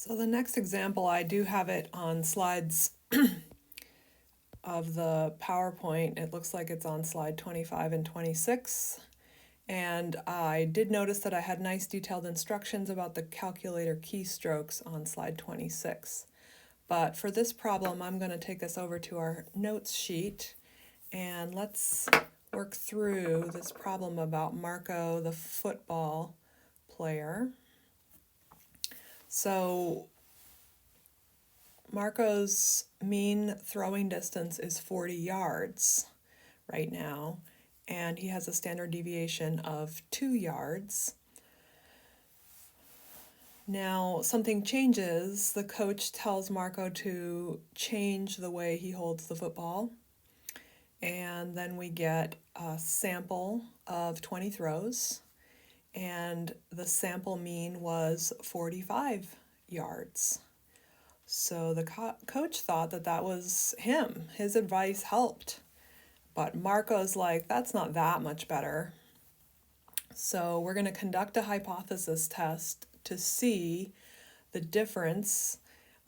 So the next example, I do have it on slides of the PowerPoint. It looks like it's on slide 25 and 26. And I did notice that I had nice detailed instructions about the calculator keystrokes on slide 26. But for this problem, I'm going to take us over to our notes sheet and let's work through this problem about Marco, the football player. So Marco's mean throwing distance is 40 yards right now, and he has a standard deviation of 2 yards. Now, something changes. The coach tells Marco to change the way he holds the football, and then we get a sample of 20 throws, and the sample mean was 45 yards. So the coach thought that that was him. His advice helped. But Marco's like, that's not that much better. So we're going to conduct a hypothesis test to see the difference,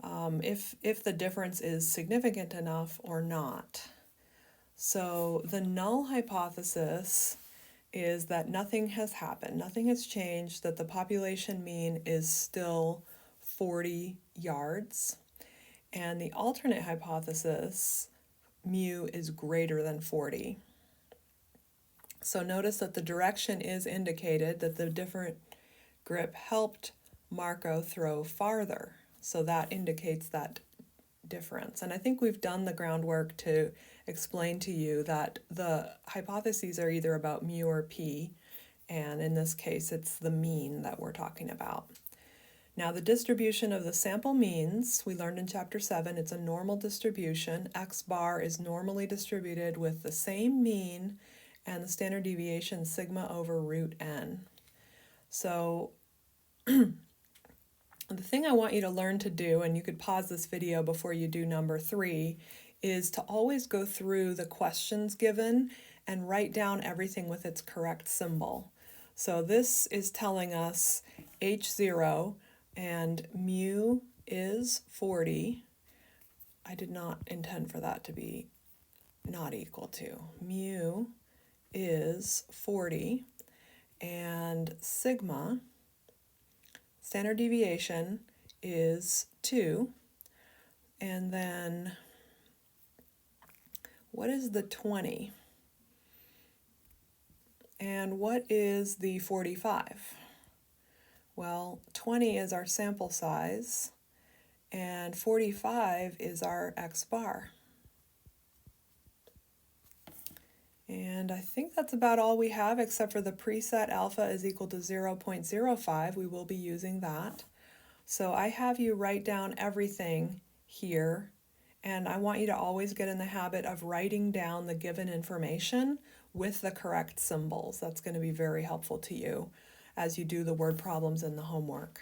if the difference is significant enough or not. So the null hypothesis is that nothing has happened, nothing has changed, that the population mean is still 40 yards. And the alternate hypothesis, mu is greater than 40. So notice that the direction is indicated, that the different grip helped Marco throw farther. So that indicates that difference. And I think we've done the groundwork to explain to you that the hypotheses are either about mu or p, and in this case it's the mean that we're talking about. Now the distribution of the sample means, we learned in chapter 7, it's a normal distribution. X bar is normally distributed with the same mean and the standard deviation sigma over root n. So the thing I want you to learn to do, and you could pause this video before you do number 3, is to always go through the questions given and write down everything with its correct symbol. So this is telling us H0 and mu is 40. I did not intend for that to be not equal to. Mu is 40 and sigma, standard deviation, is 2. And then what is the 20? And what is the 45? Well, 20 is our sample size, and 45 is our X bar. And I think that's about all we have, except for the preset alpha is equal to 0.05. We will be using that. So I have you write down everything here, and I want you to always get in the habit of writing down the given information with the correct symbols. That's going to be very helpful to you as you do the word problems in the homework.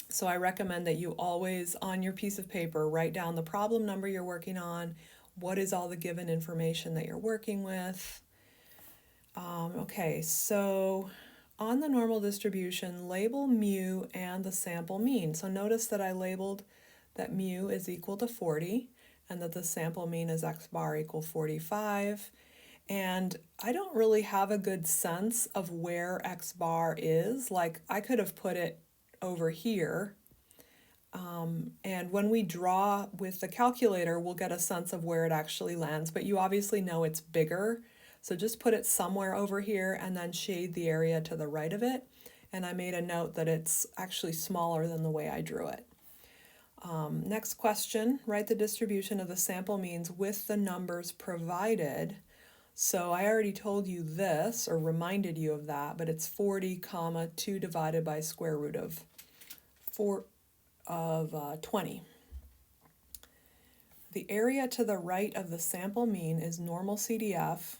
So I recommend that you always, on your piece of paper, write down the problem number you're working on, what is all the given information that you're working with. Okay, so on the normal distribution, label mu and the sample mean. So notice that I labeled that mu is equal to 40 and that the sample mean is X bar equal 45. And I don't really have a good sense of where X bar is. Like, I could have put it over here. And when we draw with the calculator, we'll get a sense of where it actually lands. But you obviously know it's bigger. So just put it somewhere over here and then shade the area to the right of it. And I made a note that it's actually smaller than the way I drew it. Next question, write the distribution of the sample means with the numbers provided. So I already told you this, or reminded you of that, but it's 40, 2 divided by square root of 20. The area to the right of the sample mean is normal CDF,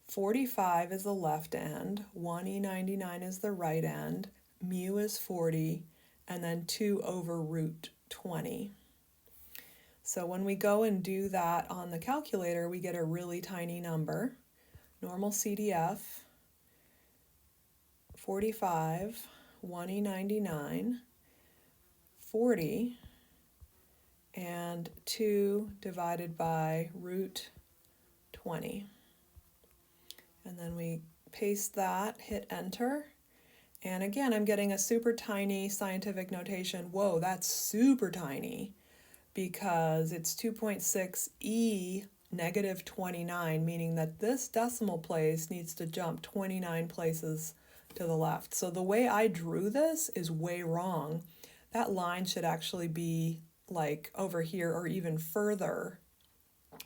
45 is the left end, 1E99 is the right end, mu is 40, and then 2 over root 20. So when we go and do that on the calculator, we get a really tiny number. Normal CDF, 45, 1E99, 40, and 2 divided by root 20. And then we paste that, hit enter. And again, I'm getting a super tiny scientific notation. Whoa, that's super tiny, because it's 2.6 e negative 29, meaning that this decimal place needs to jump 29 places to the left. So the way I drew this is way wrong. That line should actually be like over here or even further,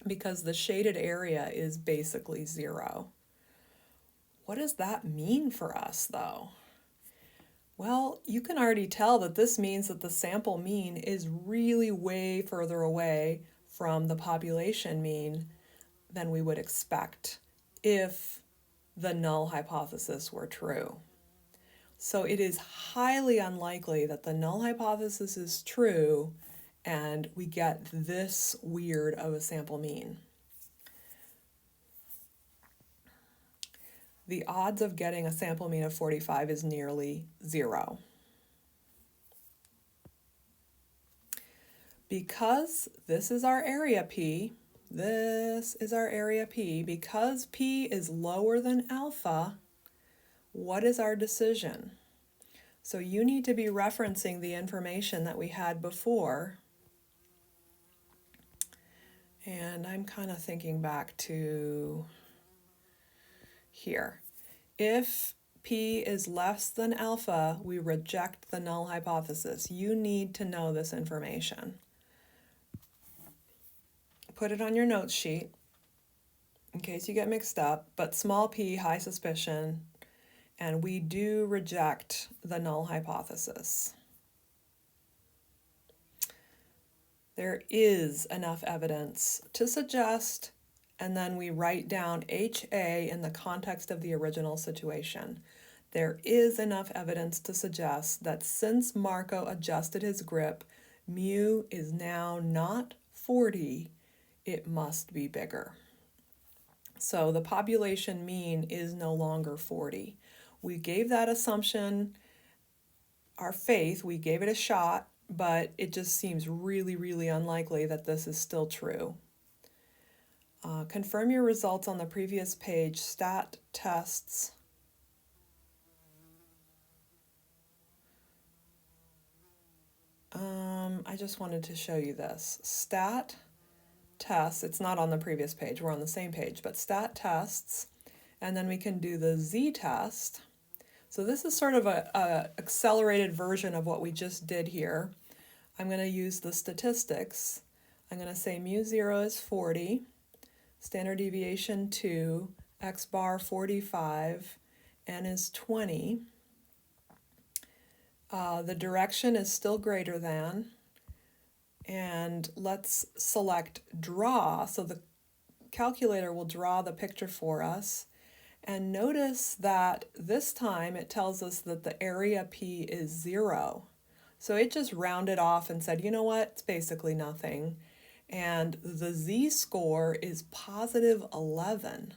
because the shaded area is basically 0. What does that mean for us, though? Well, you can already tell that this means that the sample mean is really way further away from the population mean than we would expect if the null hypothesis were true. So it is highly unlikely that the null hypothesis is true and we get this weird of a sample mean. The odds of getting a sample mean of 45 is nearly 0. Because this is our area P, because P is lower than alpha, what is our decision? So you need to be referencing the information that we had before. And I'm kind of thinking back to here. If P is less than alpha, we reject the null hypothesis. You need to know this information. Put it on your notes sheet in case you get mixed up, but small p, high suspicion, and we do reject the null hypothesis. There is enough evidence to suggest, and then we write down HA in the context of the original situation. There is enough evidence to suggest that since Marco adjusted his grip, mu is now not 40, it must be bigger. So the population mean is no longer 40. We gave that assumption our faith, we gave it a shot, but it just seems really, really unlikely that this is still true. Confirm your results on the previous page, stat tests. I just wanted to show you this. Stat tests, it's not on the previous page, we're on the same page, but stat tests, and then we can do the z-test. So this is sort of a accelerated version of what we just did here. I'm going to use the statistics. I'm going to say mu0 is 40, standard deviation 2, x bar 45, n is 20. The direction is still greater than, and let's select draw, so the calculator will draw the picture for us. And notice that this time it tells us that the area P is 0. So it just rounded off and said, you know what, it's basically nothing. And the z-score is positive 11.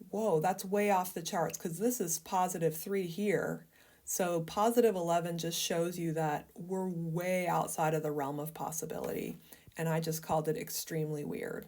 Whoa, that's way off the charts because this is positive 3 here. So positive 11 just shows you that we're way outside of the realm of possibility. And I just called it extremely weird.